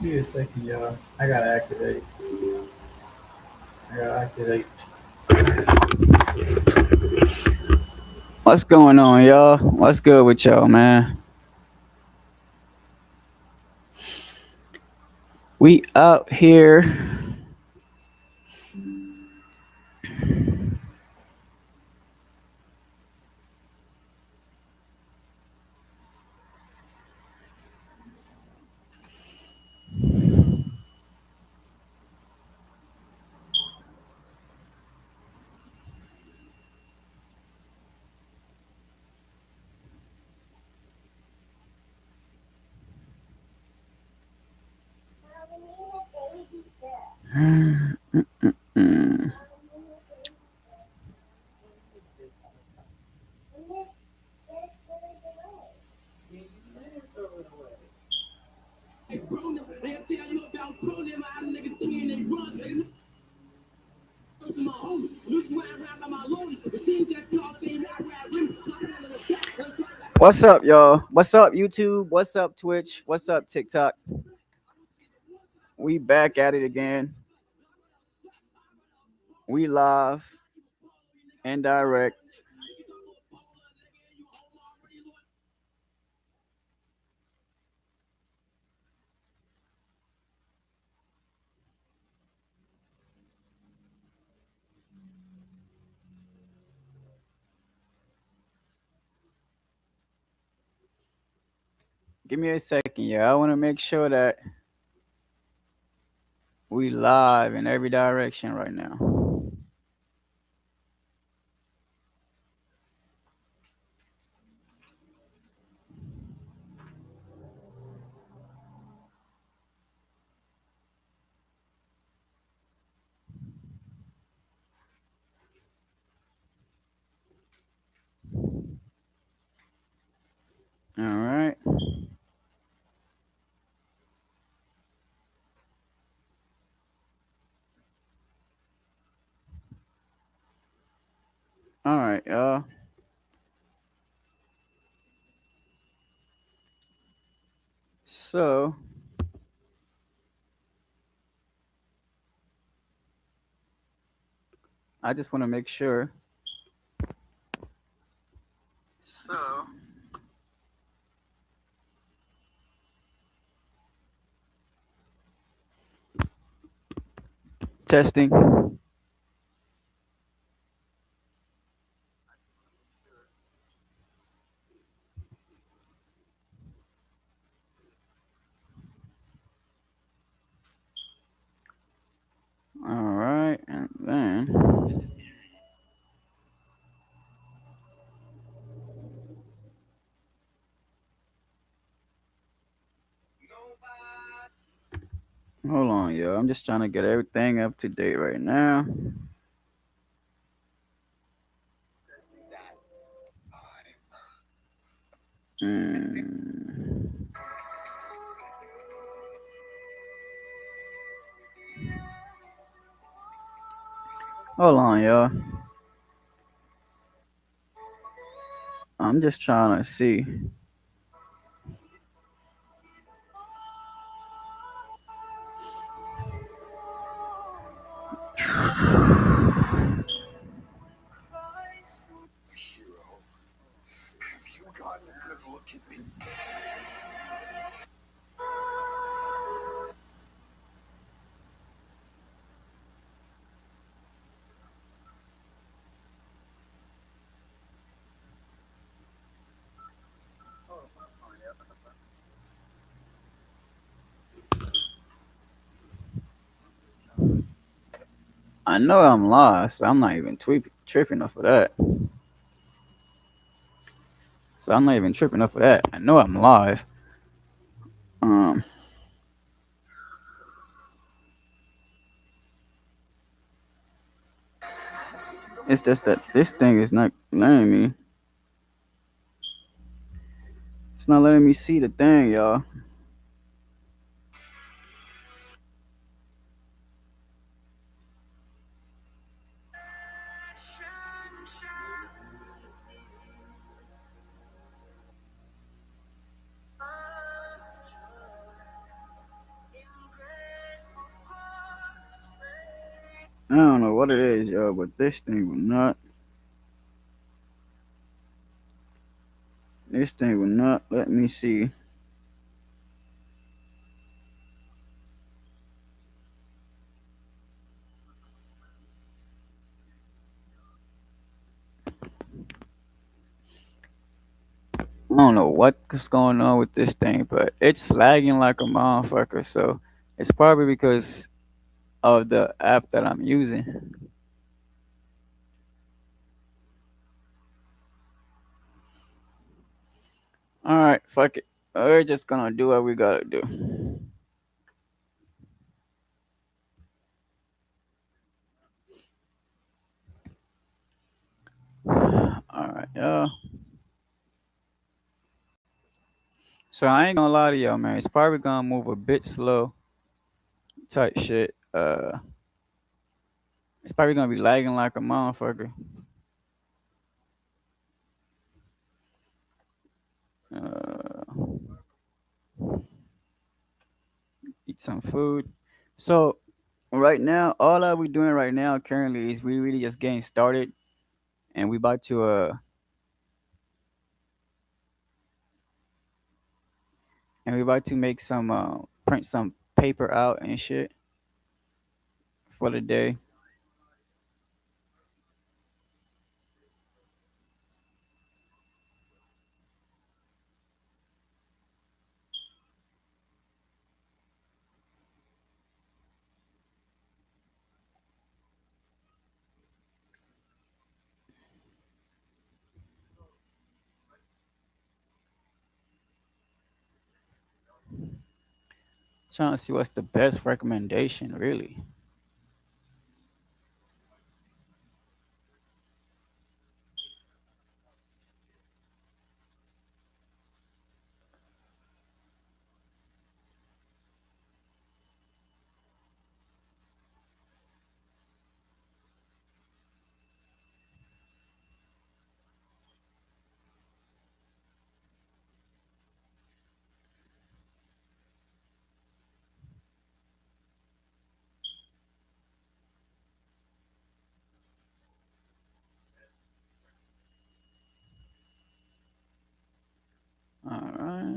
Give me a second, y'all. I gotta activate. I gotta activate. What's going on, y'all? What's good with y'all, man? We out here. Mm. What's up, y'all? What's up, YouTube? What's up, Twitch? What's up, TikTok? We back at it again. We live and direct. Give me a second, yeah. I want to make sure that we live in every direction right now. All right. All right, y'all. So I just want to make sure. So testing. All right, and then hold on, yo. I'm just trying to get everything up to date right now. Mm. Hold on, y'all. I'm just trying to see. I know I'm lost. I'm not even tripping off of that. So I'm not even tripping off of that. I know I'm live. Um, it's just that this thing is not letting me. It's not letting me see the thing, y'all. I don't know what it is, yo, but this thing will not. This thing will not let me see. I don't know what's going on with this thing, but it's lagging like a motherfucker. So it's probably because of the app that I'm using. All right, fuck it. We're just gonna do what we gotta do. All right, yeah. So I ain't gonna lie to y'all, man. It's probably gonna move a bit slow, type shit. It's probably gonna be lagging like a motherfucker. Uh, eat some food. So right now, all that we doing right now currently is we really just getting started, and we about to make some print some paper out and shit for the day. Trying to see what's the best recommendation, really. All right.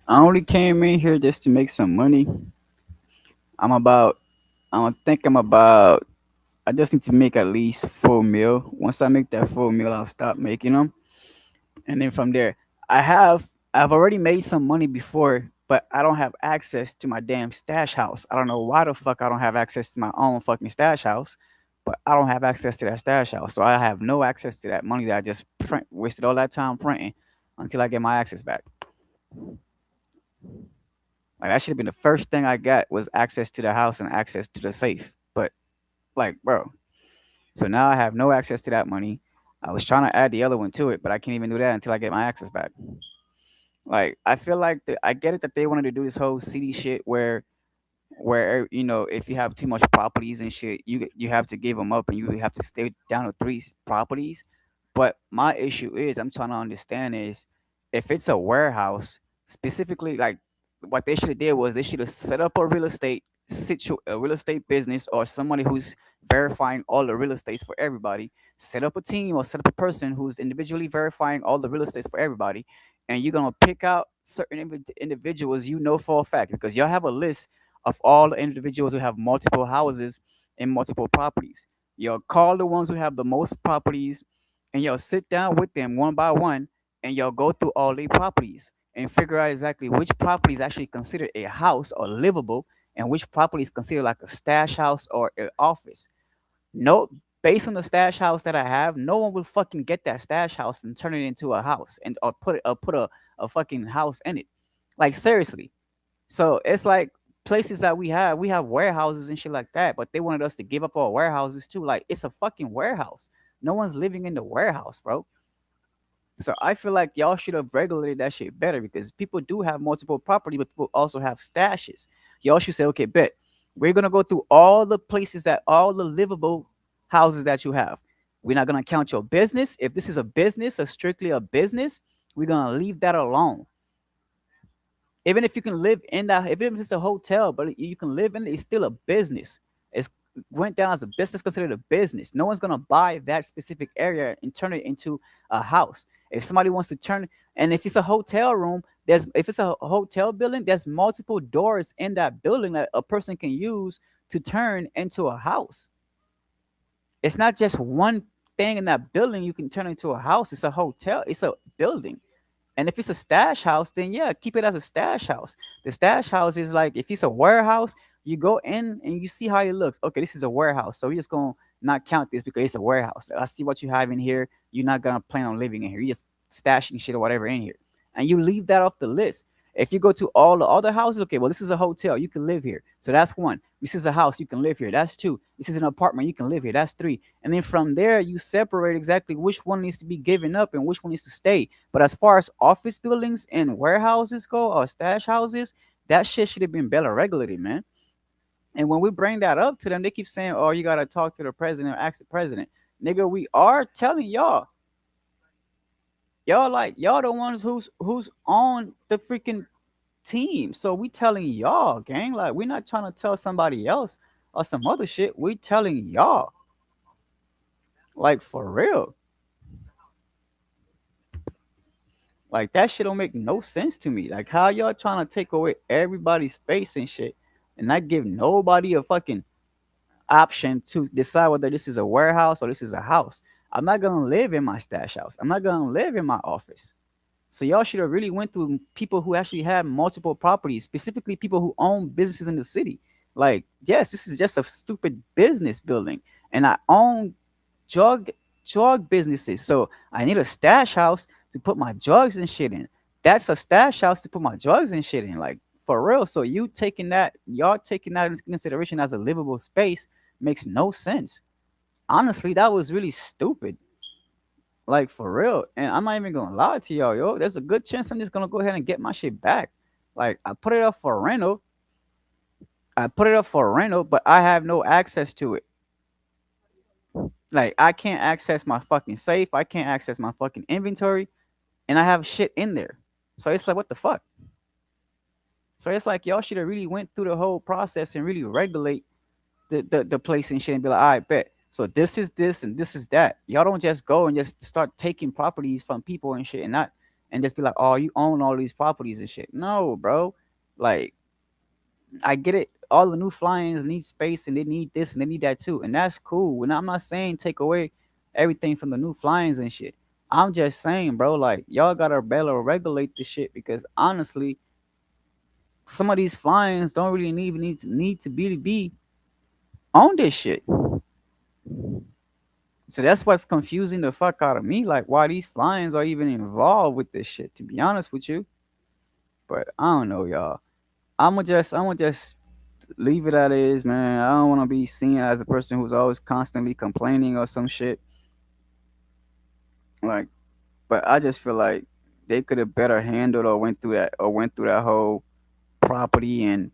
I only came in here just to make some money. I'm about. I think I'm about. I just need to make at least 4 mil. Once I make that 4 mil, I'll stop making them, and then from there, I have. I've already made some money before, but I don't have access to my damn stash house. I don't know why the fuck I don't have access to my own fucking stash house, but I don't have access to that stash house, so I have no access to that money that I just wasted all that time printing until I get my access back. Like that should have been the first thing I got was access to the house and access to the safe. But like, bro, so now I have no access to that money. I was trying to add the other one to it, but I can't even do that until I get my access back. Like, I feel like I get it that they wanted to do this whole city shit where if you have too much properties and shit, you have to give them up and you have to stay down to three properties. But my issue is I'm trying to understand is if it's a warehouse specifically, like what they should have did was they should have set up a real estate a real estate business or somebody who's verifying all the real estates for everybody. Set up a team or set up a person who's individually verifying all the real estates for everybody, and you're gonna pick out certain individuals you know for a fact because y'all have a list of all the individuals who have multiple houses and multiple properties. You'll call the ones who have the most properties, and you'll sit down with them one by one, and you'll go through all their properties and figure out exactly which property is actually considered a house or livable and which property is considered like a stash house or an office. No, based on the stash house that I have, no one will fucking get that stash house and turn it into a house and or put a fucking house in it. Like seriously. So it's like places that we have warehouses and shit like that, but they wanted us to give up our warehouses too. Like it's a fucking warehouse. No one's living in the warehouse, bro. So I feel like y'all should have regulated that shit better because people do have multiple property, but people also have stashes. Y'all should say, okay, bet we're gonna go through all the places that all the livable houses that you have. We're not gonna count your business. If this is a business, a strictly a business, we're gonna leave that alone. Even if you can live in that, even if it's a hotel, but you can live in it, it's still a business. It's went down as a business, considered a business. No one's gonna buy that specific area and turn it into a house. If somebody wants to turn, and if it's a hotel room, there's if it's a hotel building, there's multiple doors in that building that a person can use to turn into a house. It's not just one thing in that building you can turn into a house. It's a hotel. It's a building. And if it's a stash house, then yeah, keep it as a stash house. The stash house is like if it's a warehouse, you go in and you see how it looks. Okay, this is a warehouse, so we're just gonna not count this because it's a warehouse. I see what you have in here. You're not gonna plan on living in here. You're just stashing shit or whatever in here, and you leave that off the list. If you go to all the other houses, okay, well, this is a hotel. You can live here. So that's one. This is a house. You can live here. That's two. This is an apartment. You can live here. That's three. And then from there, you separate exactly which one needs to be given up and which one needs to stay. But as far as office buildings and warehouses go or stash houses, that shit should have been better regulated, man. And when we bring that up to them, they keep saying, oh, you got to talk to the president or ask the president. Nigga, we are telling y'all. Y'all like y'all the ones who's on the freaking team. So we telling y'all, gang. Like we're not trying to tell somebody else or some other shit. We telling y'all. Like for real. Like that shit don't make no sense to me. Like how y'all trying to take away everybody's space and shit and not give nobody a fucking option to decide whether this is a warehouse or this is a house. I'm not gonna live in my stash house. I'm not gonna live in my office. So y'all should have really went through people who actually have multiple properties, specifically people who own businesses in the city. Like, yes, this is just a stupid business building, and I own drug drug businesses. So I need a stash house to put my drugs and shit in. That's a stash house to put my drugs and shit in. Like for real. So y'all taking that into consideration as a livable space makes no sense. Honestly, that was really stupid. Like for real. And I'm not even gonna lie to y'all, yo. There's a good chance I'm just gonna go ahead and get my shit back. Like I put it up for rental. I put it up for rental, but I have no access to it. Like I can't access my fucking safe. I can't access my fucking inventory, and I have shit in there. So it's like, what the fuck? So it's like y'all should have really went through the whole process and really regulate the place and shit and be like, all right, bet. So this is this and this is that. Y'all don't just go and just start taking properties from people and shit and not and just be like, oh, you own all these properties and shit. No, bro. Like I get it. All the new flyings need space and they need this and they need that too. And that's cool. And I'm not saying take away everything from the new flyings and shit. I'm just saying, bro, like y'all gotta better regulate this shit because honestly, some of these flyings don't really need to be on this shit. So that's what's confusing the fuck out of me. Like why these flyings are even involved with this shit, to be honest with you. But I don't know, y'all. I'ma just leave it as it is, man. I don't wanna be seen as a person who's always constantly complaining or some shit. Like but I just feel like they could have better handled or went through that whole property and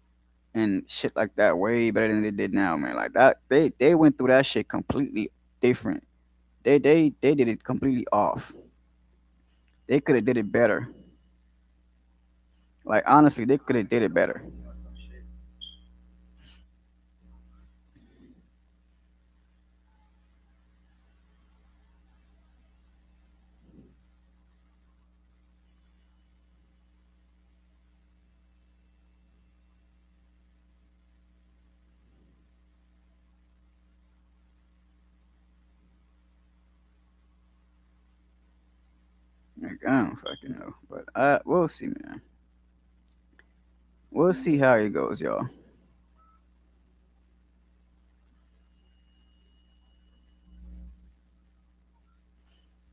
shit like that way better than they did now, man. Like that they went through that shit completely different. They did it completely off. They could have did it better. Like honestly, they could have did it better. Like, I don't fucking know, but we'll see, man. We'll see how it goes, y'all.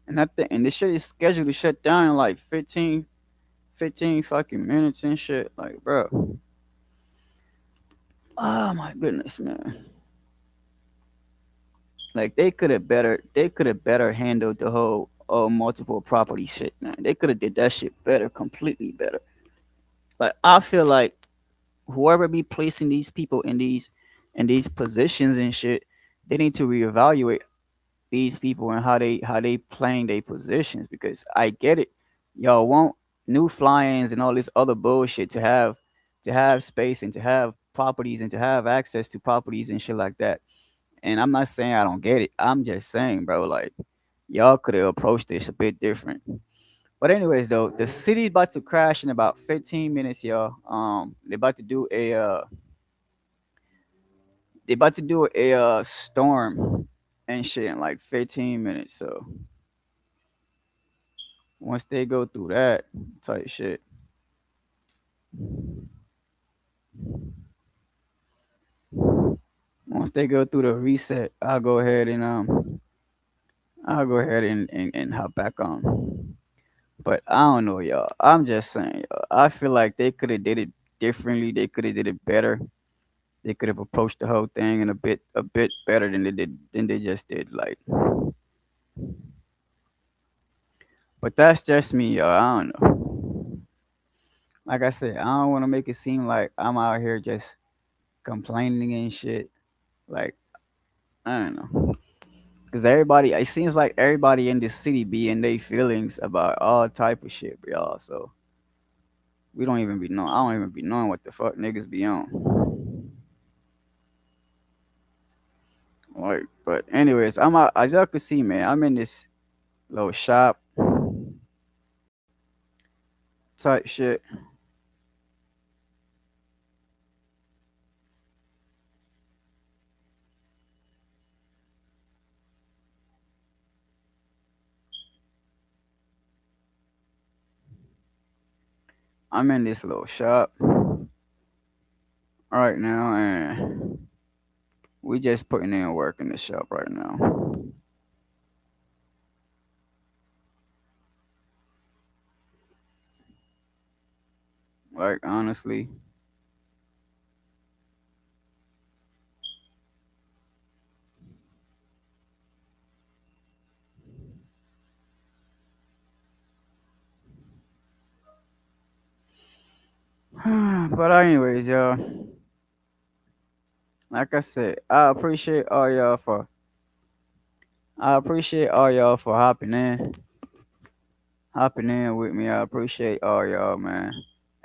And this shit is scheduled to shut down in like 15 fucking minutes and shit. Like, bro. Oh my goodness, man. Like they could have better handled the whole multiple property shit, man. They could have did that shit better, completely better. Like I feel like whoever be placing these people in these positions and shit, they need to reevaluate these people and how they playing their positions because I get it. Y'all want new fly-ins and all this other bullshit to have space and to have properties and to have access to properties and shit like that. And I'm not saying I don't get it. I'm just saying, bro, like y'all could have approached this a bit different. But anyways, though, the city's about to crash in about 15 minutes, y'all. They about to do a storm and shit in like 15 minutes. So once they go through that type shit, once they go through the reset, I'll go ahead and hop back on. But I don't know, y'all. I'm just saying, y'all. I feel like they could have did it differently. They could have did it better. They could have approached the whole thing in a bit better than they just did. Like, but that's just me, y'all. I don't know. Like I said, I don't want to make it seem like I'm out here just complaining and shit. Like, I don't know. Cause everybody, it seems like everybody in this city be in their feelings about all type of shit, y'all. So we don't even be knowing. I don't even be knowing what the fuck niggas be on. Like, but anyways, I'm out. As y'all can see, man, I'm in this little shop type shit. I'm in this little shop right now, and we just putting in work in the shop right now. Like honestly, but anyways, y'all. Like I said, I appreciate all y'all for hopping in with me. I appreciate all y'all, man.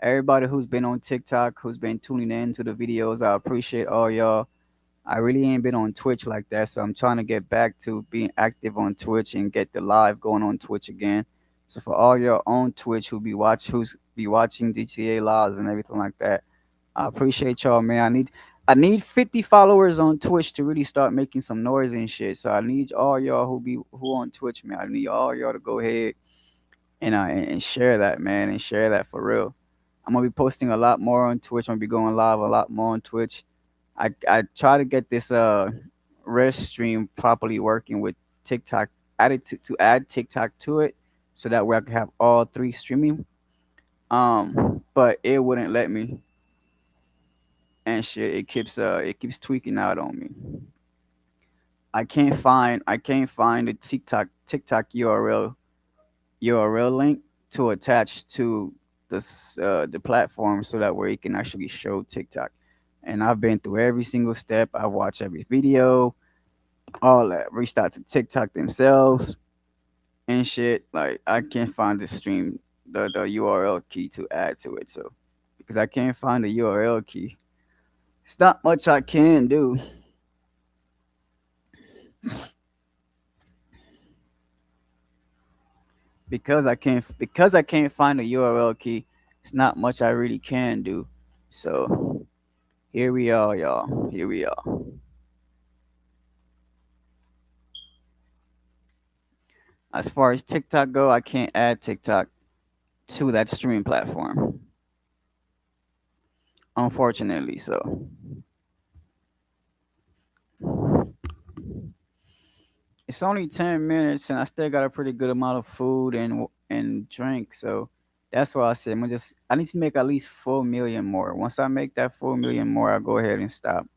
Everybody who's been on TikTok, who's been tuning in to the videos, I appreciate all y'all. I really ain't been on Twitch like that, so I'm trying to get back to being active on Twitch and get the live going on Twitch again. So for all y'all on Twitch who's be watching GTA lives and everything like that, I appreciate y'all, man. I need 50 followers on Twitch to really start making some noise and shit. So I need all y'all who on Twitch, man. I need all y'all to go ahead and share that, man, and share that for real. I'm gonna be posting a lot more on Twitch. I'm gonna be going live a lot more on Twitch. I try to get this Restream properly working with TikTok. Added to add TikTok to it, so that way I can have all three streaming. But it wouldn't let me and shit. It keeps tweaking out on me. I can't find the TikTok URL link to attach to the platform so that way it can actually show TikTok. And I've been through every single step. I've watched every video, all that. Reached out to TikTok themselves and shit. Like I can't find the URL key to add to it. So because I can't find the URL key, it's not much I can do. Because I can't find the URL key. It's not much I really can do. So here we are, y'all. Here we are. As far as TikTok go, I can't add TikTok to that streaming platform, unfortunately. So it's only 10 minutes, and I still got a pretty good amount of food and drink. So that's why I said I need to make at least 4 million more. Once I make that 4 million more, I'll go ahead and stop.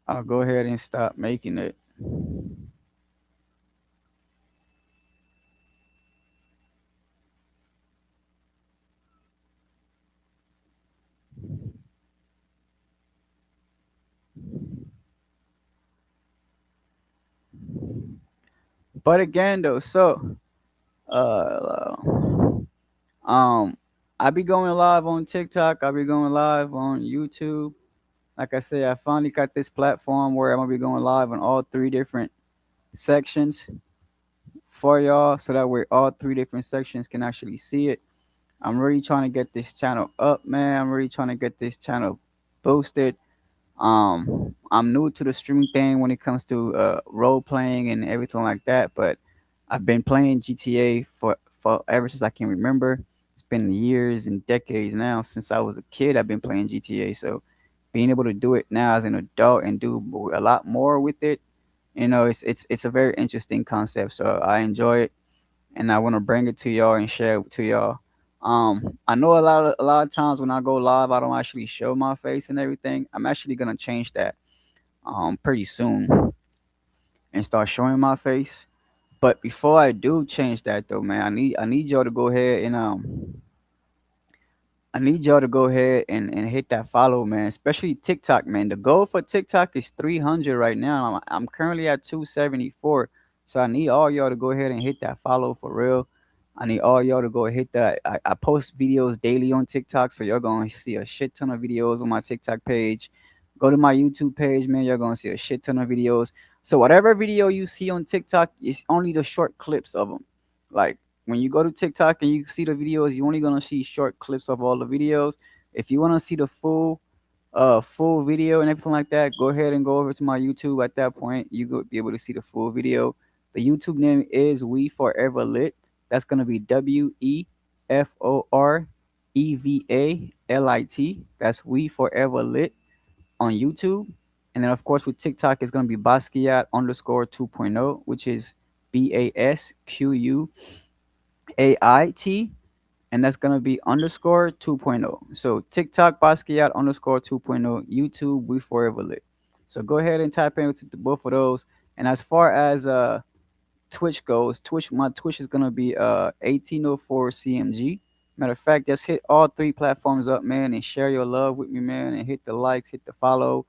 I'll go ahead and stop making it. But again, though, so uh, um, I be going live on TikTok. I be going live on YouTube. Like I said, I finally got this platform where I'm gonna be going live on all three different sections for y'all, so that way all three different sections can actually see it. I'm really trying to get this channel up, man. I'm really trying to get this channel boosted. I'm new to the streaming thing when it comes to role playing and everything like that, but I've been playing GTA for ever since I can remember. It's been years and decades now since I was a kid. I've been playing GTA, so being able to do it now as an adult and do a lot more with it, it's a very interesting concept. So I enjoy it, and I want to bring it to y'all and share it to y'all. I know a lot of times when I go live, I don't actually show my face and everything. I'm actually gonna change that pretty soon and start showing my face. But before I do change that though, man, I need y'all to go ahead and I need y'all to go ahead and hit that follow, man. Especially TikTok, man. The goal for TikTok is 300 right now. I'm currently at 274. So I need all y'all to go ahead and hit that follow for real. I need all y'all to go hit that. I post videos daily on TikTok, so you're gonna see a shit ton of videos on my TikTok page. Go to my YouTube page, man. You're gonna see a shit ton of videos. So whatever video you see on TikTok is only the short clips of them. Like when you go to TikTok and you see the videos, you're only gonna see short clips of all the videos. If you wanna see the full video and everything like that, go ahead and go over to my YouTube. At that point, you will be able to see the full video. The YouTube name is We Forever Lit. That's gonna be WeForeverLit. That's We Forever Lit on YouTube. And then of course with TikTok it's gonna be Basquiat underscore 2.0, which is BASQUAIT, and that's gonna be underscore 2.0. So TikTok Basquiat underscore 2.0, YouTube We Forever Lit. So go ahead and type in to both of those. And as far as Twitch goes, my Twitch is gonna be 1804 CMG. Matter of fact, just hit all three platforms up, man, and share your love with me, man, and hit the likes, hit the follow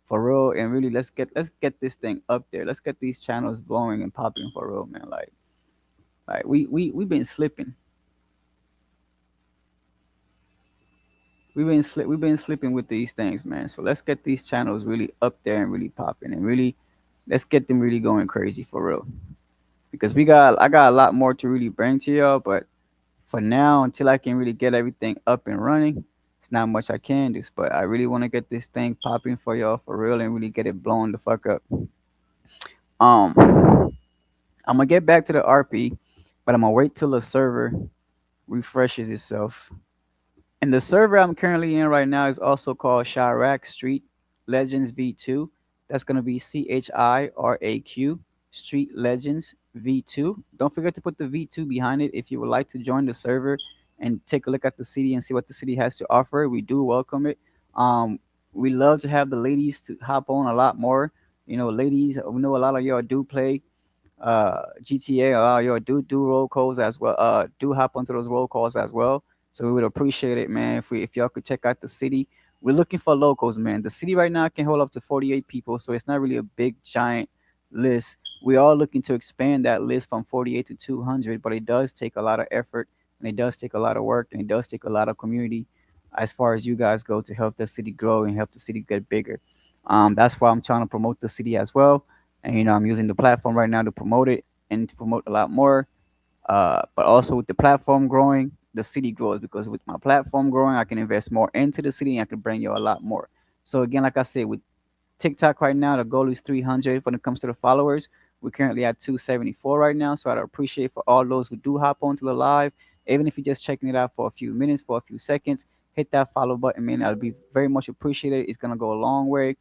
for real, and really let's get this thing up there. Let's get these channels blowing and popping for real, man. Like we've been slipping. We've been slipping with these things, man. So let's get these channels really up there and really popping, and really let's get them really going crazy for real. Because I got a lot more to really bring to y'all, but for now, until I can really get everything up and running, it's not much I can do. But I really want to get this thing popping for y'all for real and really get it blown the fuck up. Um, I'm gonna get back to the RP, but I'm gonna wait till the server refreshes itself. And the server I'm currently in right now is also called Chirac Street Legends V2. That's going to be CHIRAQ Street Legends V2. Don't forget to put the V2 behind it if you would like to join the server and take a look at the city and see what the city has to offer. We do welcome it. Um, we love to have the ladies to hop on a lot more. Ladies, we know a lot of y'all do play GTA. A lot of y'all do roll calls as well. Do hop onto those roll calls as well. So we would appreciate it, man. If y'all could check out the city, we're looking for locals, man. The city right now can hold up to 48 people, so it's not really a big giant list. We are looking to expand that list from 48 to 200, but it does take a lot of effort, and it does take a lot of work, and it does take a lot of community as far as you guys go to help the city grow and help the city get bigger. That's why I'm trying to promote the city as well, and I'm using the platform right now to promote it and to promote a lot more. But also with the platform growing, the city grows, because with my platform growing, I can invest more into the city and I can bring you a lot more. So again, like I said, with TikTok right now, the goal is 300 when it comes to the followers. We're currently at 274 right now, so I'd appreciate for all those who do hop onto the live, even if you're just checking it out for a few minutes, for a few seconds, hit that follow button, man. I'll be very much appreciated. It's gonna go a long way.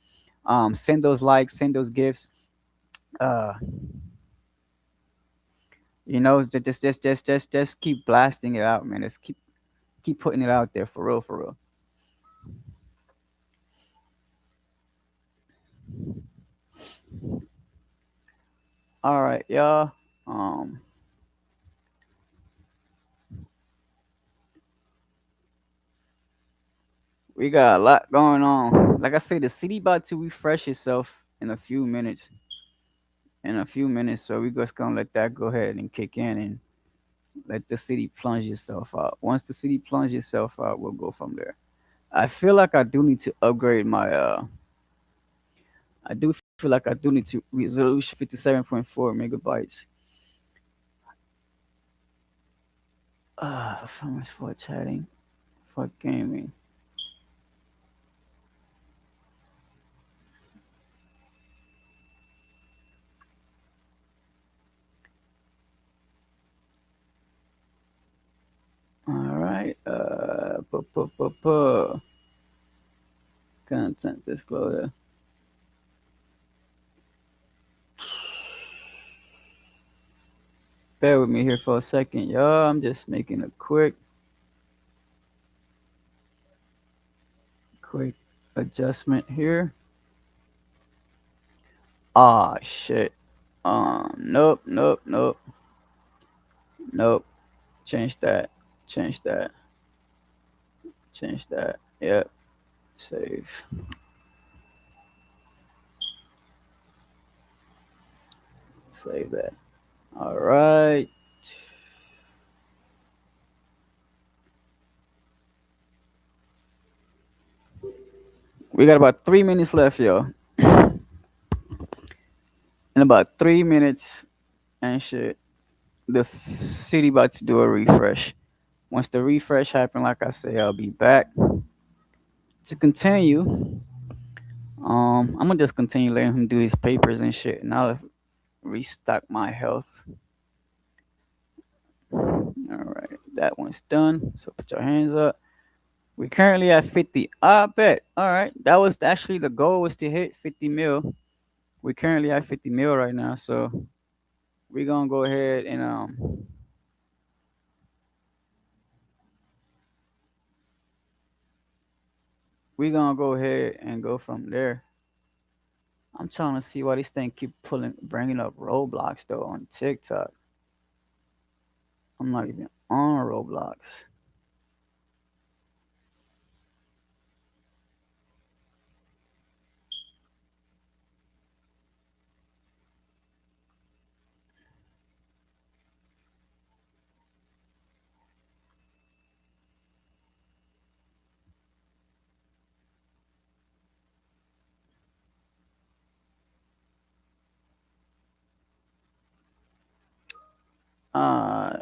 Send those likes, send those gifts. Uh, just keep blasting it out, man. Just keep putting it out there for real, for real. All right, y'all. Um, we got a lot going on. Like I said, the city about to refresh itself in a few minutes. In a few minutes, so we just gonna let that go ahead and kick in and let the city plunge itself out. Once the city plunge itself out, we'll go from there. I feel like I do need to upgrade my I do feel like I do need to resolution 57.4 megabytes. Performance for chatting, for gaming. All right. Content disclosure. Bear with me here for a second, y'all. I'm just making a quick adjustment here. Ah, shit. Nope, nope, nope, nope. Change that. Change that. Change that. Yep. Save. Save that. All right. We got about 3 minutes left, y'all. In about 3 minutes and shit, the city about to do a refresh. Once the refresh happen, like I say, I'll be back to continue. I'm gonna just continue letting him do his papers and shit, and I'll restock my health. All right, that one's done. So put your hands up. We currently at 50. I bet. All right, that was actually the goal was to hit 50 mil. We currently at 50 mil right now, so we're gonna go ahead and we're gonna go ahead and go from there. I'm trying to see why this thing keep bringing up Roblox though on TikTok. I'm not even on Roblox. Uh,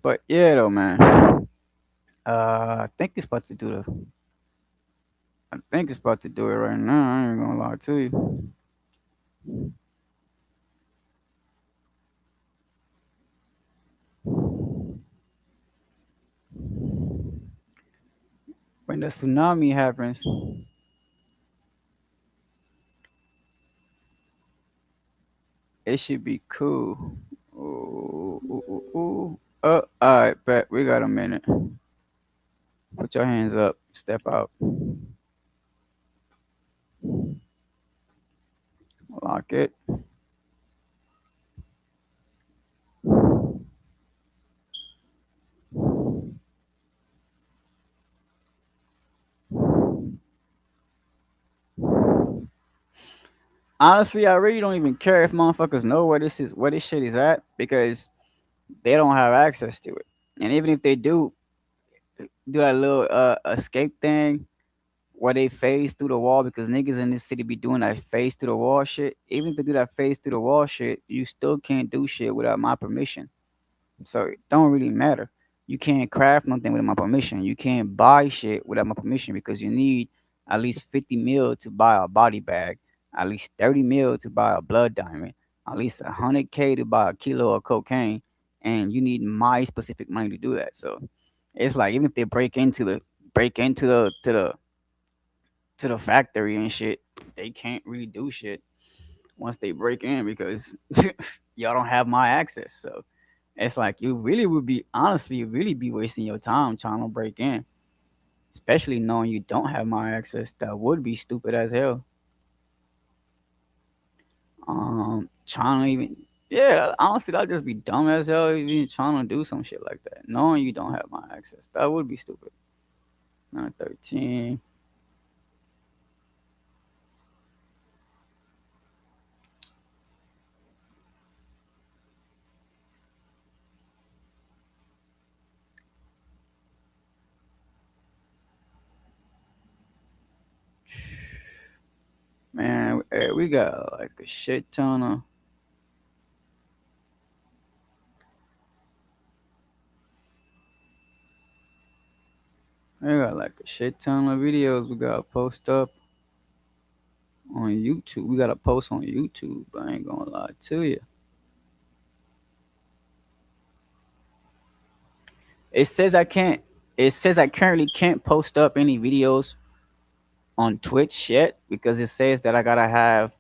but yeah though, man. I think it's about to do the. I think it's about to do it right now. I ain't gonna lie to you. When the tsunami happens, it should be cool. Ooh, ooh, ooh, ooh. All right, bet we got a minute. Put your hands up. Step out. Lock it. Honestly, I really don't even care if motherfuckers know where this shit is at because they don't have access to it. And even if they do that little escape thing where they phase through the wall because niggas in this city be doing that phase through the wall shit. Even if they do that phase through the wall shit, you still can't do shit without my permission. So it don't really matter. You can't craft nothing without my permission. You can't buy shit without my permission because you need at least 50 mil to buy a body bag, at least 30 mil to buy a blood diamond, at least 100K to buy a kilo of cocaine, and you need my specific money to do that. So it's like even if they break into the to the factory and shit, they can't really do shit once they break in because y'all don't have my access. So it's like you really would be honestly really be wasting your time trying to break in, especially knowing you don't have my access. That would be stupid as hell. Trying to even yeah, honestly that'd just be dumb as hell even trying to do some shit like that, knowing you don't have my access. That would be stupid. 913. Man, we got like a shit ton of we got like a shit ton of videos we gotta post up on YouTube. We gotta post on YouTube. I ain't gonna lie to you. It says I can't. It says I currently can't post up any videos on Twitch yet because it says that I gotta have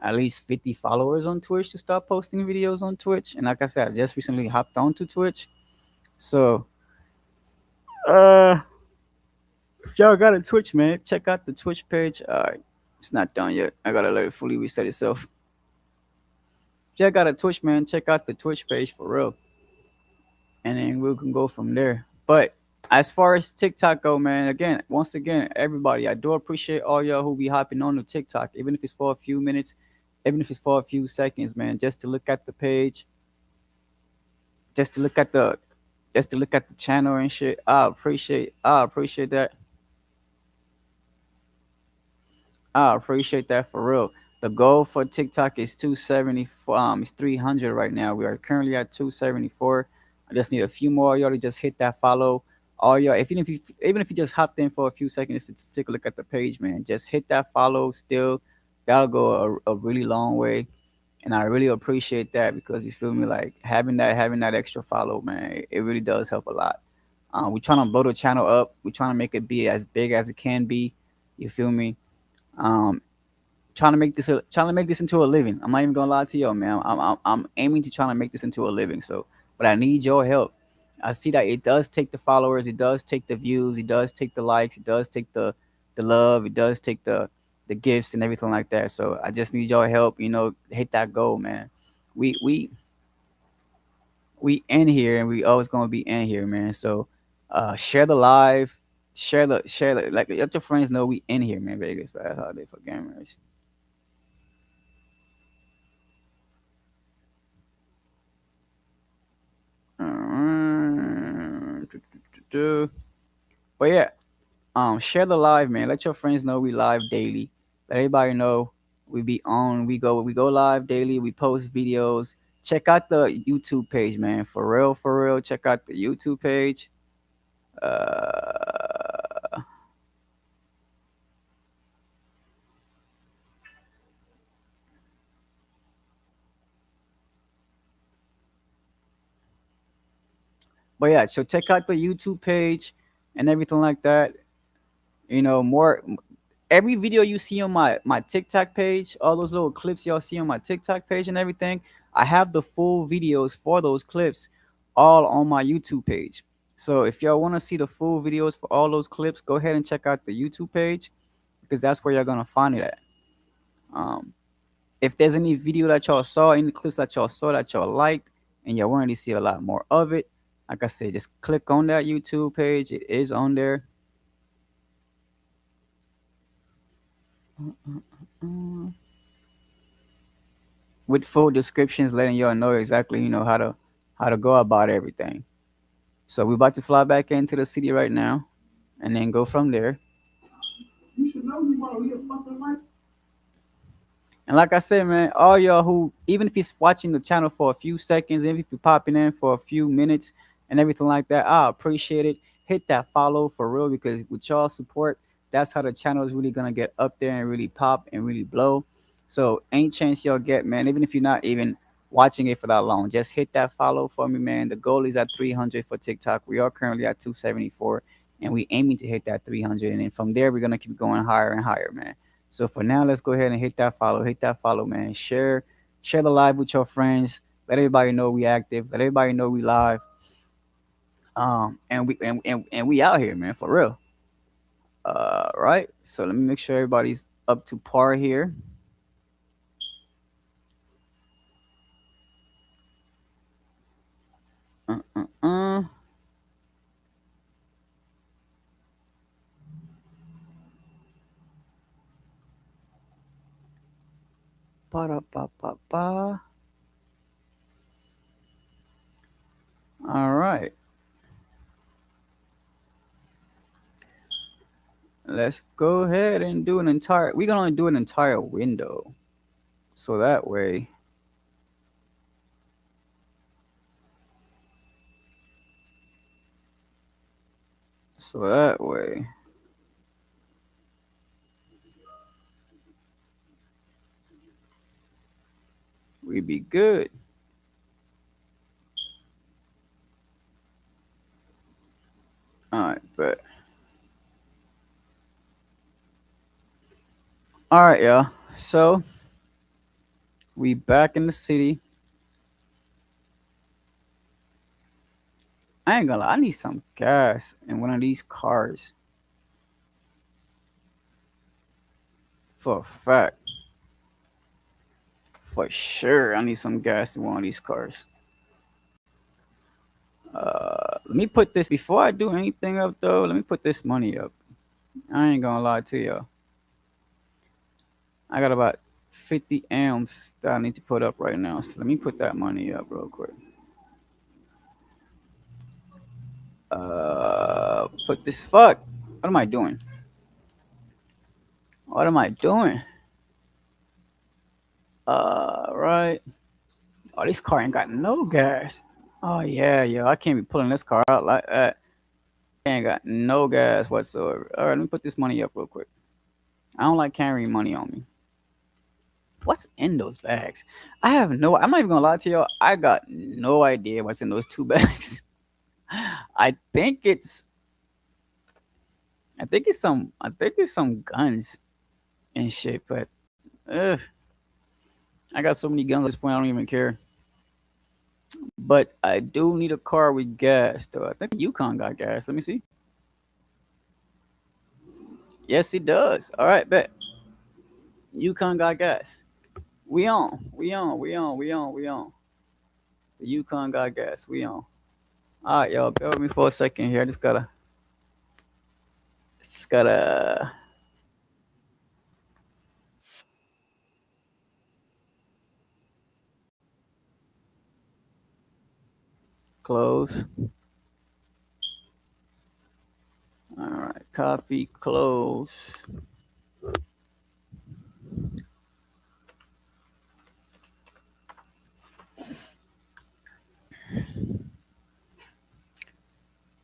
at least 50 followers on Twitch to start posting videos on Twitch. And like I said, I just recently hopped onto Twitch. So, uh, if y'all got a Twitch, man, check out the Twitch page. All right, it's not done yet. I gotta let it fully reset itself. Check out a Twitch, man. Check out the Twitch page for real, and then we can go from there. But as far as TikTok go, man, again, once again, everybody, I do appreciate all y'all who be hopping on to TikTok, even if it's for a few minutes, even if it's for a few seconds, man, just to look at the page, just to look at the, just to look at the channel and shit. I appreciate that. I appreciate that for real. The goal for TikTok is 270. It's 300 right now. We are currently at 274. I just need a few more of y'all to just hit that follow. All y'all, even if you just hopped in for a few seconds to take a look at the page, man, just hit that follow. Still, that'll go a really long way, and I really appreciate that because you feel me, like having that extra follow, man, it really does help a lot. We're trying to blow the channel up. We're trying to make it be as big as it can be. You feel me? Um, trying to make this into a living. I'm not even gonna lie to y'all, man. I'm aiming to trying to make this into a living. So, but I need your help. I see that it does take the followers, it does take the views, it does take the likes, it does take the love, it does take the gifts and everything like that. So I just need your help. You know, hit that goal, man. We we we in here and we always gonna be in here, man. So, share the live, share the like let your friends know we in here, man. Vegas bad holiday for gamers. But yeah, share the live, man. Let your friends know we live daily. Let everybody know we be on. We go live daily. We post videos. Check out the YouTube page, man. For real. Check out the YouTube page. Uh, but yeah, so check out the YouTube page and everything like that. You know, more every video you see on my TikTok page, all those little clips y'all see on my TikTok page and everything, I have the full videos for those clips all on my YouTube page. So if y'all want to see the full videos for all those clips, go ahead and check out the YouTube page because that's where you're gonna find it at. Um, if there's any video that y'all saw, any clips that y'all saw that y'all liked, and y'all wanted to see a lot more of it, like I said, just click on that YouTube page. It is on there. Mm, with full descriptions letting y'all know exactly how to go about everything. So we're about to fly back into the city right now and then go from there. You should know you want to live fucking life. And like I said, man, all y'all who even if you're watching the channel for a few seconds, even if you're popping in for a few minutes, and everything like that. I appreciate it. Hit that follow for real because with y'all support, that's how the channel is really gonna get up there and really pop and really blow. So any chance y'all get, man, even if you're not even watching it for that long, just hit that follow for me, man. The goal is at 300 for TikTok. We are currently at 274, and we aiming to hit that 300, and then from there we're gonna keep going higher and higher, man. So for now, let's go ahead and hit that follow, man. Share the live with your friends. Let everybody know we active. Let everybody know we live. And we out here, man, for real. Right. So let me make sure everybody's up to par here. Uh, uh, uh. Ba-da-ba-ba-ba. All right. Let's go ahead and do an entire. We're gonna do an entire window, so that way, so that way, we be good. All right, but all right, y'all. So we back in the city. I ain't gonna lie. I need some gas in one of these cars for a fact. For sure, I need some gas in one of these cars. Let me put this before I do anything up though. Let me put this money up. I ain't gonna lie to you. I got about 50 amps that I need to put up right now. So let me put that money up real quick. Put this fuck. What am I doing? What am I doing? Right. Oh, this car ain't got no gas. Oh yeah, yeah. I can't be pulling this car out like that. Ain't got no gas whatsoever. All right, let me put this money up real quick. I don't like carrying money on me. What's in those bags? I have no. I'm not even gonna lie to you. I got no idea what's in those two bags. I think it's. I think it's some. I think it's some guns and shit. But ugh, I got so many guns at this point. I don't even care. But I do need a car with gas, though. I think the Yukon got gas. Let me see. Yes, it does. All right, bet. Yukon got gas. We on. We on. We on. We on. We on. The Yukon got gas. We on. All right, y'all. Bear with me for a second here. I just gotta close. All right, copy, close.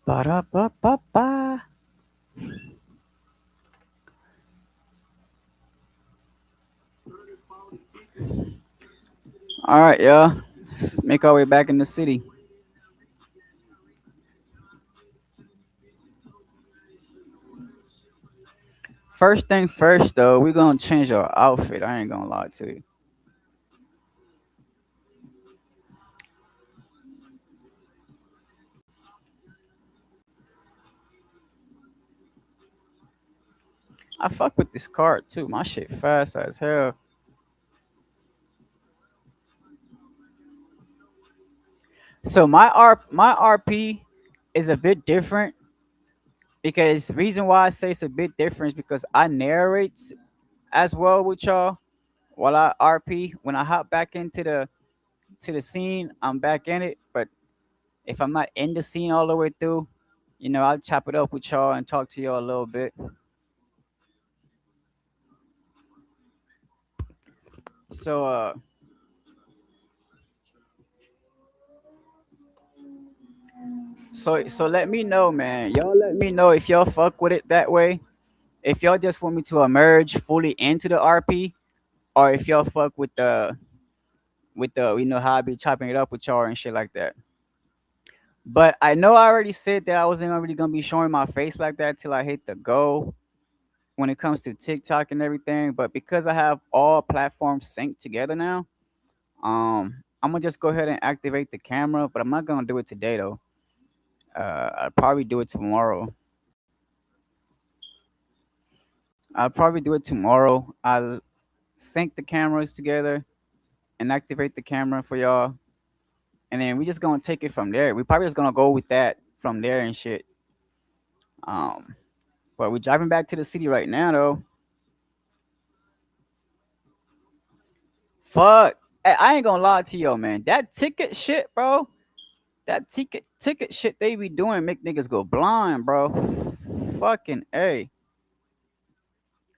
Ba da ba ba ba. All right, y'all. Let's make our way back in the city. First thing first, though, we're gonna change our outfit. I ain't gonna lie to you. I fuck with this card too. My shit fast as hell. So my RP is a bit different because the reason why I say it's a bit different is because I narrate as well with y'all while I RP. When I hop back into the scene, I'm back in it. But if I'm not in the scene all the way through, I'll chop it up with y'all and talk to y'all a little bit. So So let me know, man. Y'all let me know if y'all fuck with it that way. If y'all just want me to emerge fully into the RP, or if y'all fuck with the how I be chopping it up with y'all and shit like that. But I know I already said that I wasn't really gonna be showing my face like that till I hit the go when it comes to TikTok and everything. But because I have all platforms synced together now, I'm gonna just go ahead and activate the camera. But I'm not gonna do it today though. I'll probably do it tomorrow. I'll probably do it tomorrow. I'll sync the cameras together and activate the camera for y'all, and then we just gonna take it from there. We probably just gonna go with that from there and shit. Um, but we're driving back to the city right now though. Fuck. Hey, I ain't gonna lie to you, man. That ticket shit, bro. That ticket shit they be doing make niggas go blind, bro. Fucking A.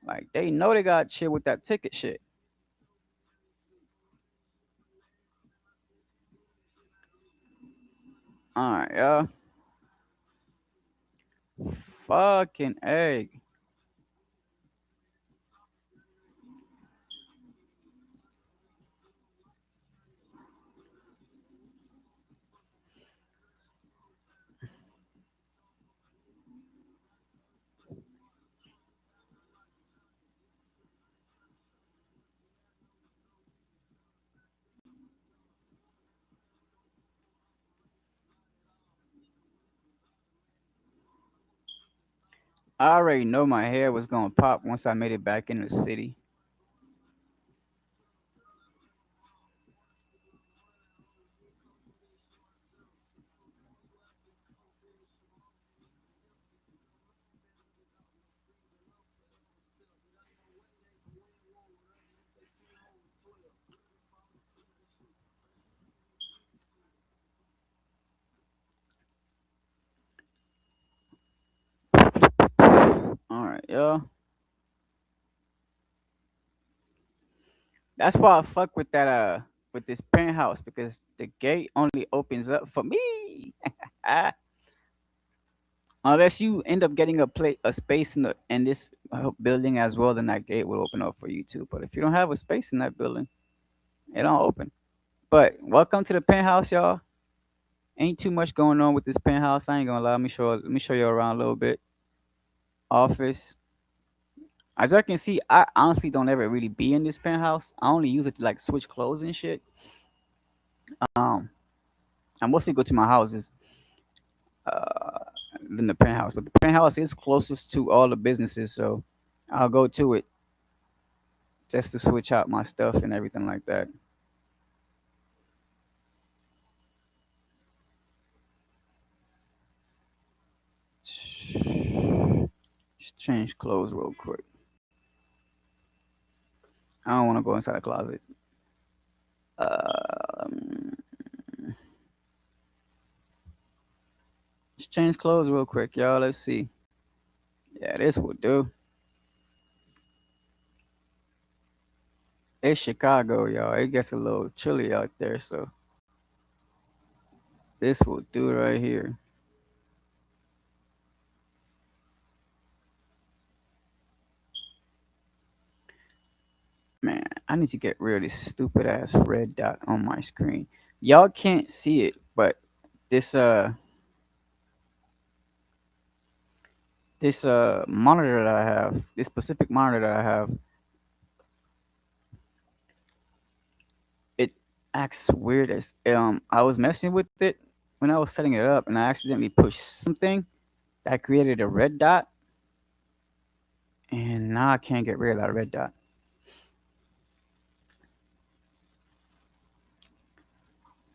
Like they know they got shit with that ticket shit. Alright, yeah. Fucking A. I already know my hair was gonna pop once I made it back in the city. Alright, yeah. That's why I fuck with that with this penthouse because the gate only opens up for me. Unless you end up getting a space in this building as well, then that gate will open up for you too. But if you don't have a space in that building, it don't open. But welcome to the penthouse, y'all. Ain't too much going on with this penthouse. I ain't gonna lie. Let me show you around a little bit. Office. As I can see, I honestly don't ever really be in this penthouse. I only use it to like switch clothes and shit. Um, I mostly go to my houses than the penthouse, but the penthouse is closest to all the businesses, so I'll go to it just to switch out my stuff and everything like that. Just change clothes real quick. I don't want to go inside the closet. Um, just change clothes real quick, y'all. Let's see. Yeah, this will do. It's Chicago, y'all. It gets a little chilly out there, so this will do right here. Man, I need to get rid of this stupid ass red dot on my screen. Y'all can't see it, but this monitor that I have, this specific monitor that I have, it acts weird as I was messing with it when I was setting it up and I accidentally pushed something that created a red dot and now I can't get rid of that red dot.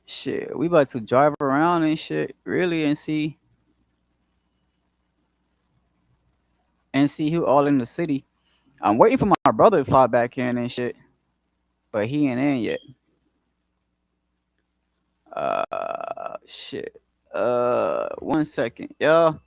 Shit, we about to drive around and shit really and see who all in the city. I'm waiting for my brother to fly back in and shit, but he ain't in yet. Shit. 1 second, y'all.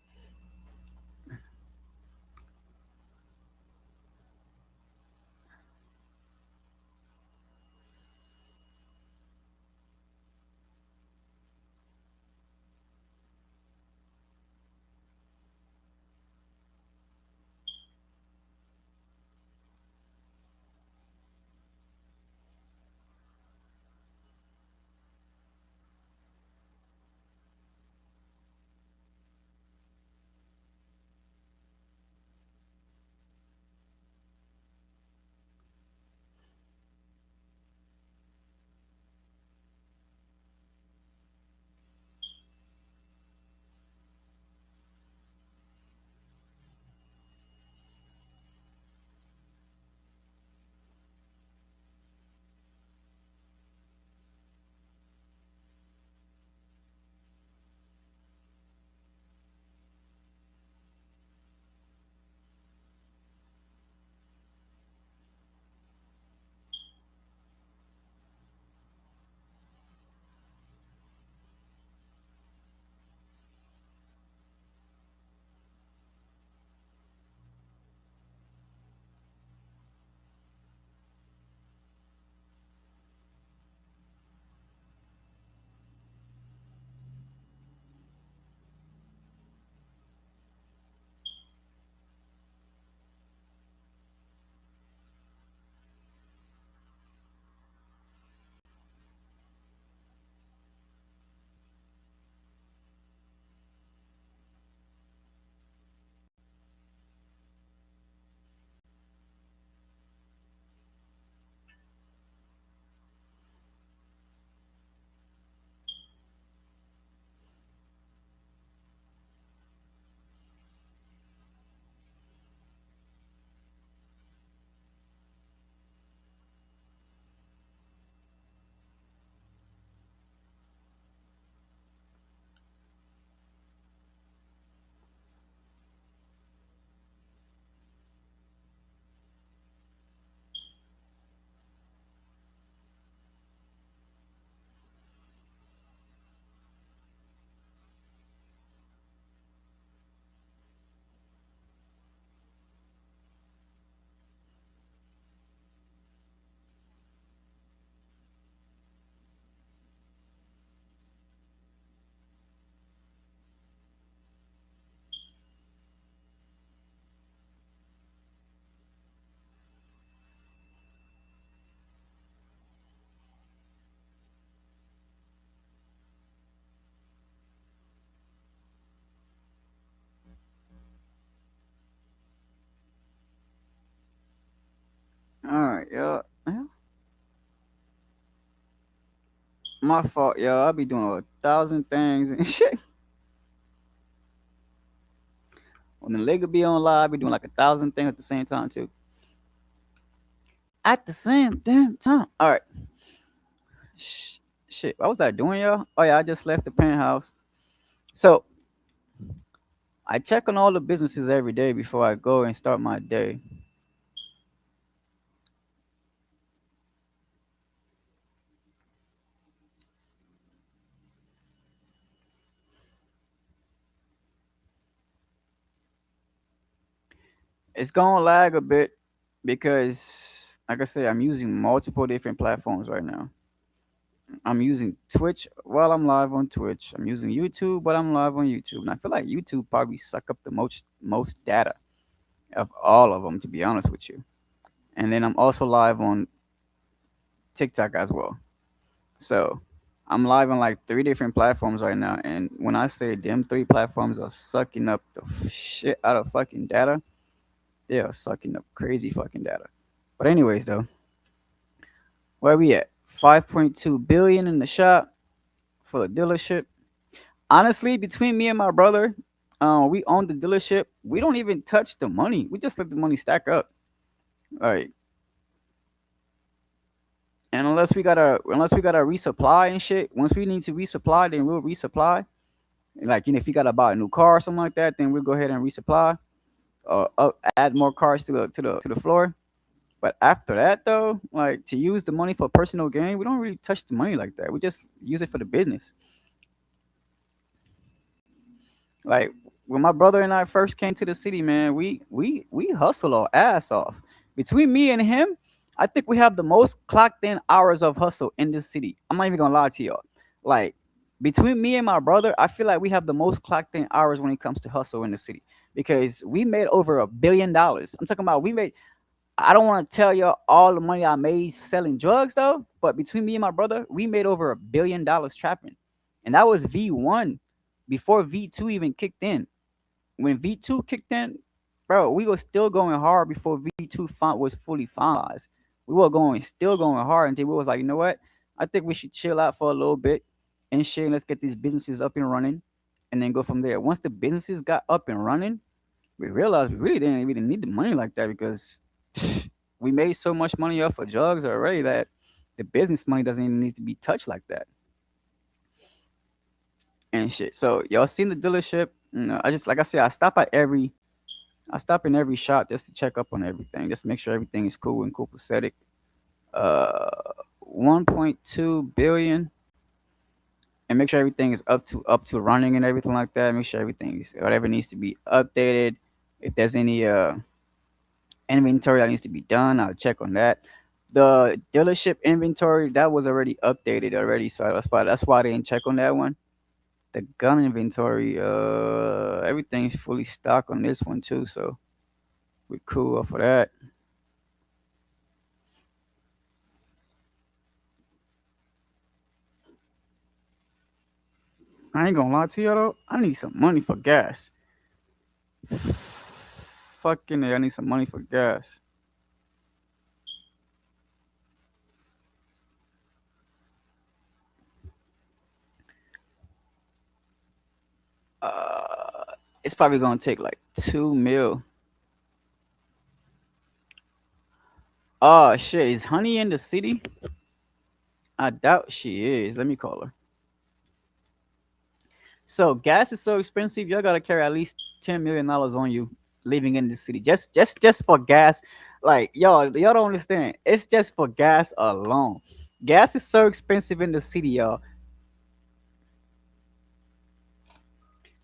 My fault, yo. I be doing 1,000 things and shit. When the nigga be on live, I be doing like 1,000 things at the same time too. At the same damn time. All right. Shit. What was I doing, y'all? Oh yeah, I just left the penthouse. So I check on all the businesses every day before I go and start my day. It's gonna lag a bit because, like I said, I'm using multiple different platforms right now. I'm using Twitch while I'm live on Twitch. I'm using YouTube, but I'm live on YouTube, and I feel like YouTube probably suck up the most data of all of them, to be honest with you. And then I'm also live on TikTok as well. So I'm live on like three different platforms right now, and when I say them three platforms are sucking up the shit out of fucking data, they are sucking up crazy fucking data. But anyways, though, where we at? 5.2 billion in the shop for the dealership. Honestly, between me and my brother, we own the dealership. We don't even touch the money. We just let the money stack up. All right. And unless we gotta resupply and shit, once we need to resupply, then we'll resupply. Like, if you gotta buy a new car or something like that, then we'll go ahead and resupply or add more cars to the floor. But after that, though, like, to use the money for personal gain, we don't really touch the money like that. We just use it for the business. Like, when my brother and I first came to the city, man, we hustle our ass off. Between me and him, I think we have the most clocked in hours of hustle in this city. I'm not even gonna lie to y'all. Like, between me and my brother, I feel like we have the most clocked in hours when it comes to hustle in the city because we made over $1 billion. I'm talking about we made. I don't want to tell you all the money I made selling drugs though, but between me and my brother, we made over $1 billion trapping, and that was V1 before V2 even kicked in. When V2 kicked in, bro, we were still going hard before V2 was fully finalized. We were still going hard until we was like, you know what? I think we should chill out for a little bit and shit. Let's get these businesses up and running, and then go from there. Once the businesses got up and running, we realized we didn't need the money like that because we made so much money off of drugs already that the business money doesn't even need to be touched like that and shit. So y'all seen the dealership? I just, like I said, I stop in every shop just to check up on everything, just make sure everything is cool and copacetic. 1.2 billion, and make sure everything is up to running and everything like that. Make sure everything is whatever needs to be updated. If there's any inventory that needs to be done, I'll check on that. The dealership inventory that was already updated already, so that's why I didn't check on that one. The gun inventory, everything's fully stocked on this one too, so we're cool off of that. I ain't gonna lie to you though, I need some money for gas. Fucking I need some money for gas. Uh, it's probably gonna take like 2 mil. Oh shit, is Honey in the city? I doubt she is. Let me call her. So gas is so expensive, y'all gotta carry at least $10 million on you living in the city. Just for gas. Like, y'all don't understand. It's just for gas alone. Gas is so expensive in the city, y'all.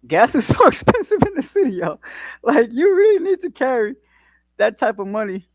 Gas is so expensive in the city, y'all. Like, you really need to carry that type of money.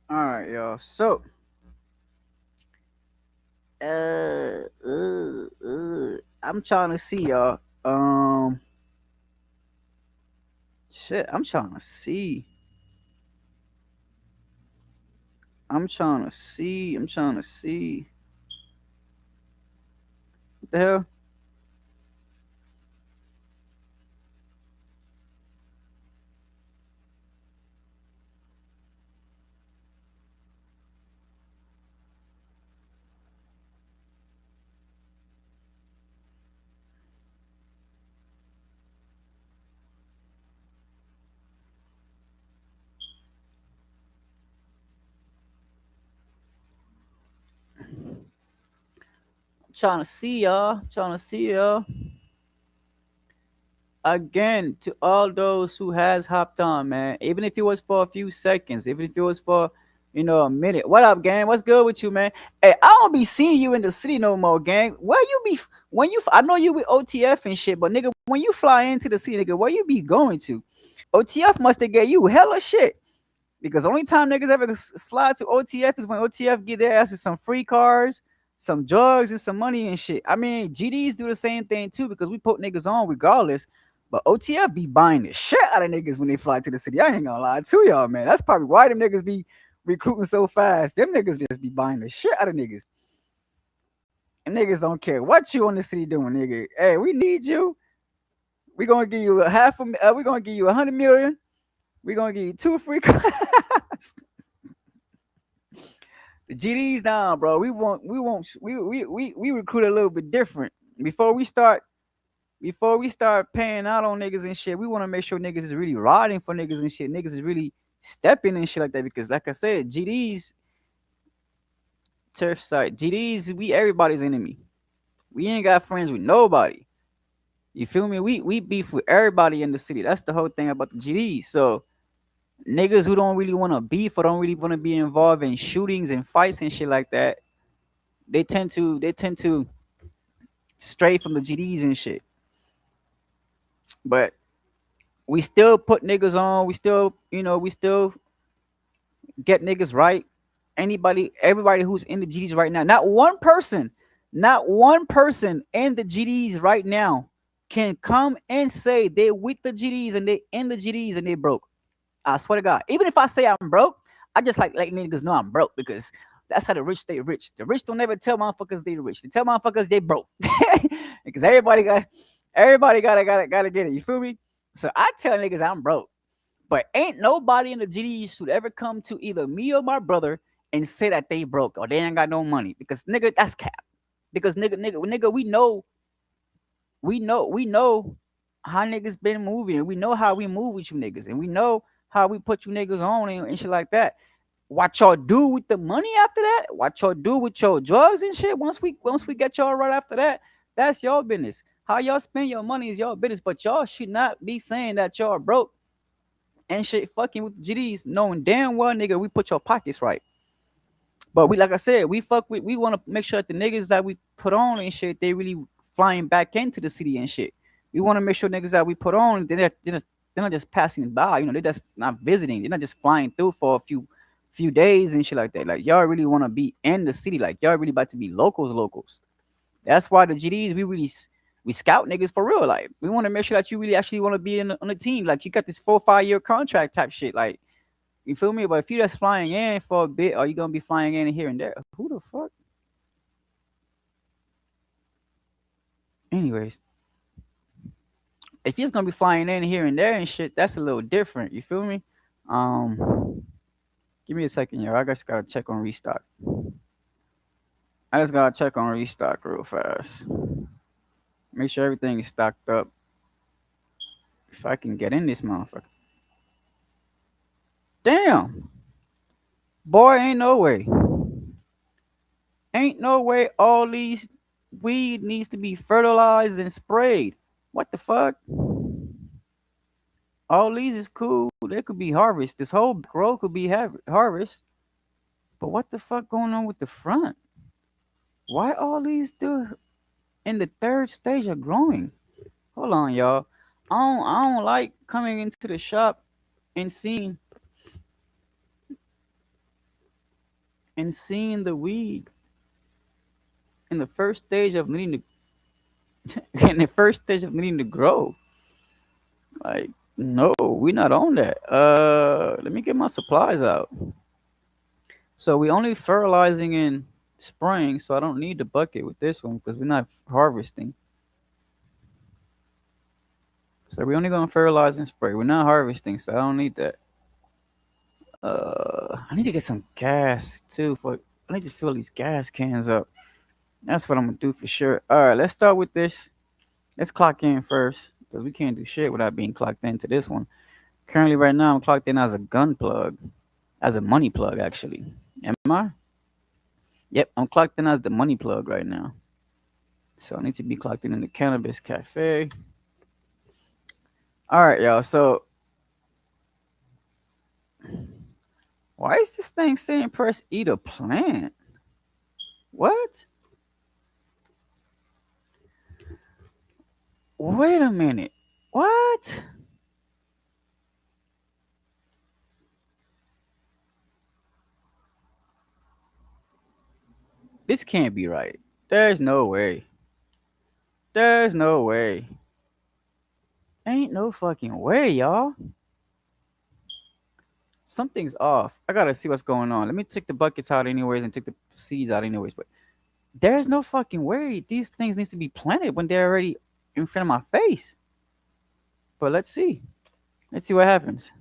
All right, y'all. So, I'm trying to see y'all. Shit. I'm trying to see. I'm trying to see. I'm trying to see. What the hell? I'm trying to see y'all. I'm trying to see y'all. Again, to all those who has hopped on, man. Even if it was for a few seconds, even if it was for a minute. What up, gang? What's good with you, man? Hey, I don't be seeing you in the city no more, gang. Where you be when you? I know you with OTF and shit, but nigga, when you fly into the city, nigga, where you be going to? OTF must have get you hella shit. Because only time niggas ever slide to OTF is when OTF get their asses some free cars, some drugs, and some money and shit. I mean, GDs do the same thing too because we put niggas on regardless. But OTF be buying the shit out of niggas when they fly to the city. I ain't gonna lie to y'all, man. That's probably why them niggas be recruiting so fast. Them niggas just be buying the shit out of niggas. And niggas don't care what you on the city doing, nigga. Hey, we need you. We gonna give you a half a. We gonna give you 100 million. We gonna give you two free cars. The GDs now, bro. We recruit a little bit different. Before we start before we start paying out on niggas and shit, we want to make sure niggas is really riding for niggas and shit. Niggas is really stepping and shit like that. Because like I said, GDs, turf side, GDs, we everybody's enemy. We ain't got friends with nobody. You feel me? We beef with everybody in the city. That's the whole thing about the GDs. So niggas who don't really want to beef or don't really want to be involved in shootings and fights and shit like that, they tend to stray from the GDs and shit. But we still put niggas on. We still get niggas right. Everybody who's in the GDs right now, not one person in the GDs right now can come and say they with the GDs and they in the GDs and they broke. I swear to God. Even if I say I'm broke, I just like niggas know I'm broke because that's how the rich stay rich. The rich don't ever tell motherfuckers they rich. They tell motherfuckers they broke. Because everybody gotta get it. You feel me? So I tell niggas I'm broke. But ain't nobody in the GDs should ever come to either me or my brother and say that they broke or they ain't got no money. Because nigga, that's cap. Because nigga, we know how niggas been moving. We know how we move with you niggas. And we know how we put you niggas on and shit like that. What y'all do with the money after that? What y'all do with your drugs and shit? Once we get y'all right after that, that's your business. How y'all spend your money is your business. But y'all should not be saying that y'all broke and shit fucking with GDs, knowing damn well, nigga, we put your pockets right. But we, like I said, we want to make sure that the niggas that we put on and shit, they really flying back into the city and shit. We want to make sure niggas that we put on, they're not just passing by. They're just not visiting. They're not just flying through for a few days and shit like that. Like y'all really want to be in the city. Like y'all really about to be locals. That's why the GDs we scout niggas for real. Like we want to make sure that you really actually want to be on the team. Like you got this 4 or 5 year contract type shit. Like you feel me? But if you just flying in for a bit, are you gonna be flying in here and there? Who the fuck? Anyways, if you're just gonna be flying in here and there and shit, that's a little different. You feel me? Give me a second, yo. I just gotta check on restock. I just gotta check on restock real fast. Make sure everything is stocked up. If I can get in this motherfucker. Damn, boy, ain't no way. Ain't no way all these weed needs to be fertilized and sprayed. What the fuck? All these is cool. They could be harvest. This whole back row could be harvest. But what the fuck going on with the front? Why all these still in the third stage of growing? Hold on, y'all. I don't like coming into the shop and seeing and seeing the weed in the first stage of needing to in the first stage of needing to grow. Like, no, we not on that. Let me get my supplies out. So we only fertilizing in spring, so I don't need the bucket with this one because we're not harvesting. So we only gonna fertilize and spray. We're not harvesting, so I don't need that. I need to get some gas too. For I need to fill these gas cans up. That's what I'm gonna do for sure. All right, let's start with this. Let's clock in first because we can't do shit without being clocked into this one. Currently, right now, I'm clocked in as a gun plug, as a money plug, actually. Am I? Yep, I'm clocked in as the money plug right now. So I need to be clocked in the cannabis cafe. All right, y'all. So why is this thing saying press E to plant? What? Wait a minute. What? This can't be right. There's no way. There's no way. Ain't no fucking way, y'all. Something's off. I gotta see what's going on. Let me take the buckets out anyways and take the seeds out anyways. But there's no fucking way these things needs to be planted when they're already in front of my face. But let's see. Let's see what happens.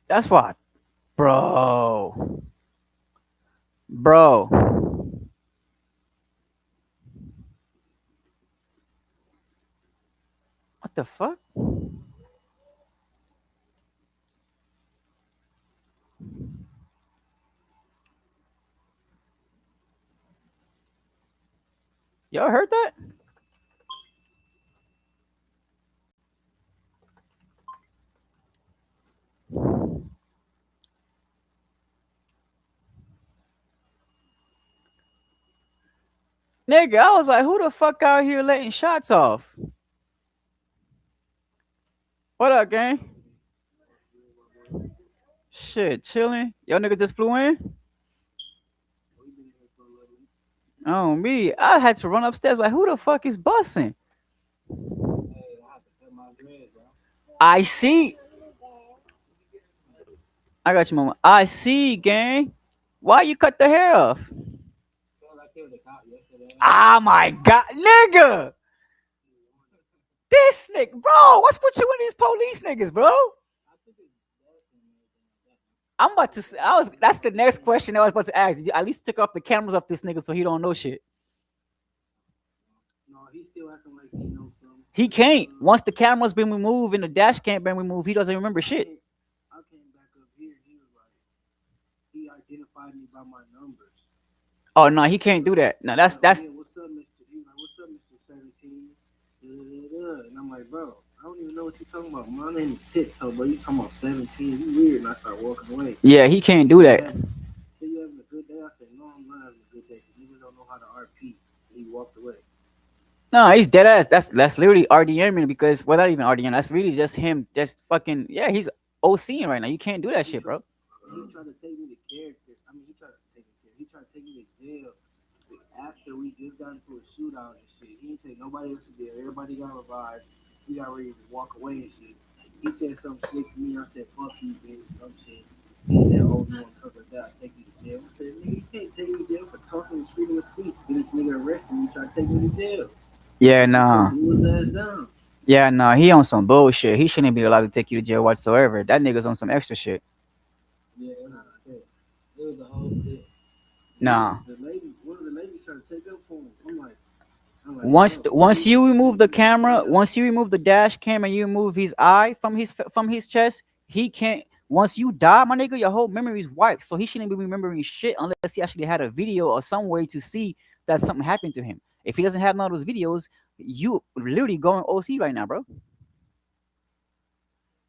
That's why, bro. Bro. What the fuck? Y'all heard that? Nigga, I was like, who the fuck out here letting shots off? What up, gang? Shit, chilling. Y'all nigga just flew in? Oh, me. I had to run upstairs like, who the fuck is bussing? I see. I got you, mama. I see, gang. Why you cut the hair off? Ah, my God. Nigga. This nigga. Bro, what's with you and these police niggas, bro? I'm about to say, that's the next question I was about to ask. You at least took off the cameras off this nigga so he don't know shit. He can't. Once the camera's been removed and the dash cam been removed, he doesn't remember shit. Oh no, he can't do that. No, that's And I'm like, bro, I don't even know what you're talking about. My name is Tiptoe, but you talking about 17. You weird. And I start walking away. yeah, he can't do that. So you having a good day? I said, no, I'm not having a good day. Niggas don't know how to RP. And he walked away. No, he's dead ass. That's literally RDMing because well, not even RDM. That's really just him. Just fucking yeah. He's OCing right now. You can't do that shit, bro. He tried to take me to character. I mean, he tried to take me to. He tried to take me to jail after we just got into a shootout and shit. He didn't take nobody else to jail. Everybody got revived. We got ready to walk away and shit. He said something slick to me. I said, "Fuck you, bitch." Some shit. He said, "Oh, you want to cover that? I'll take you to jail." I said, "Nigga, you can't take me to jail for talking and freedom of speech. Then this nigga arrested me. Try to take me to jail." Yeah, nah. Blew his ass down. Yeah, nah. He on some bullshit. He shouldn't be allowed to take you to jail whatsoever. That nigga's on some extra shit. Yeah, that's what I said. It was the whole shit. Nah. One of the ladies tried to take up for him. I'm like, Once you remove the camera, once you remove the dash cam and you remove his eye from his chest, he can't. Once you die, my nigga, your whole memory is wiped. So he shouldn't be remembering shit unless he actually had a video or some way to see that something happened to him. If he doesn't have none of those videos, you literally going OC right now, bro.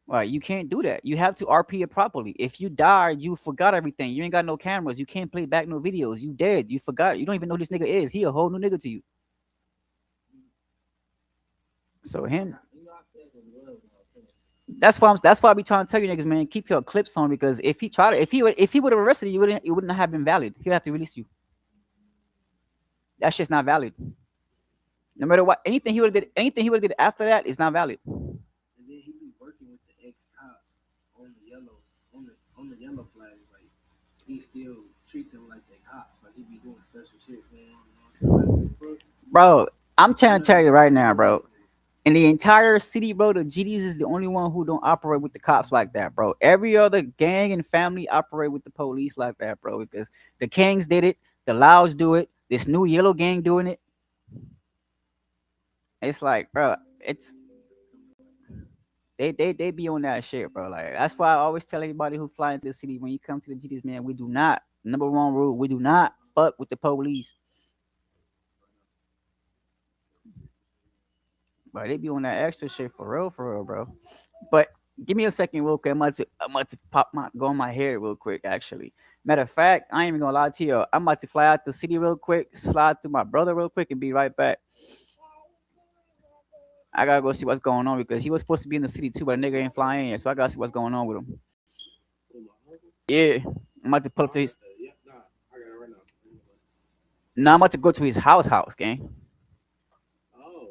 Right, you can't do that. You have to RP it properly. If you die, you forgot everything. You ain't got no cameras. You can't play back no videos. You dead. You forgot. You don't even know who this nigga is. He a whole new nigga to you. So him, I said it was my that's why I be trying to tell you niggas, man, keep your clips on because if he tried to, if he would have arrested you, it wouldn't have been valid. He'd have to release you. That shit's not valid. No matter what, anything he would have did after that is not valid. And then he be working with the ex cops on the yellow on the yellow flag. Like he still treat them like they cops. Like he be doing special shit for them. You know what I'm saying? Like what the fuck? Bro, I'm You trying to gotta tell be you right careful now, with bro. these niggas. In the entire city, bro, the GDs is the only one who don't operate with the cops like that, bro. Every other gang and family operate with the police like that, bro. Because the Kings did it, the Louds do it, this new yellow gang doing it. It's like, bro, it's they be on that shit, bro. Like that's why I always tell anybody who fly into the city when you come to the GDs, man, we do not number one rule, we do not fuck with the police. But they be on that extra shit for real, bro. But give me a second, real quick. I'm about to pop my go on my hair real quick. Actually, matter of fact, I ain't even gonna lie to you. I'm about to fly out the city real quick, slide through my brother real quick, and be right back. I gotta go see what's going on because he was supposed to be in the city too, but the nigga ain't flying yet, so I gotta see what's going on with him. Oh my uncle. Yeah, I'm about to pull up to his. Yeah, nah, I got it right now. No, I'm about to go to his house, gang. Oh,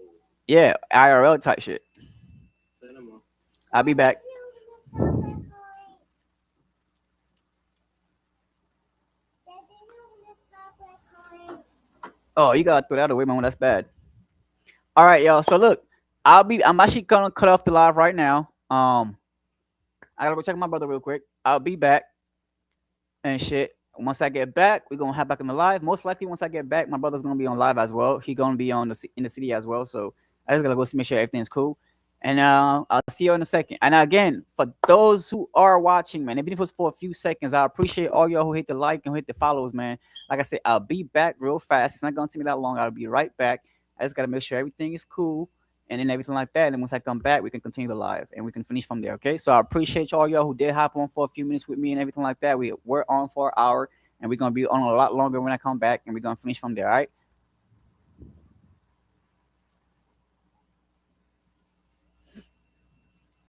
Yeah, IRL type shit. cinema. I'll be back. Oh, you gotta throw that away, man. That's bad. All right, y'all. So look, I'm actually gonna cut off the live right now. I gotta go check my brother real quick. I'll be back and shit. Once I get back, we're gonna have back in the live. Most likely, once I get back, my brother's gonna be on live as well. He gonna be on in the city as well. So I just gotta go see make sure everything's cool. And I'll see you in a second. And again, for those who are watching, man, even if it's for a few seconds, I appreciate all y'all who hit the like and hit the follows, man. Like I said, I'll be back real fast. It's not gonna take me that long. I'll be right back. I just gotta make sure everything is cool and then everything like that. And then once I come back, we can continue the live and we can finish from there. Okay. So I appreciate all y'all who did hop on for a few minutes with me and everything like that. We're on for an hour and we're gonna be on a lot longer when I come back and we're gonna finish from there. All right.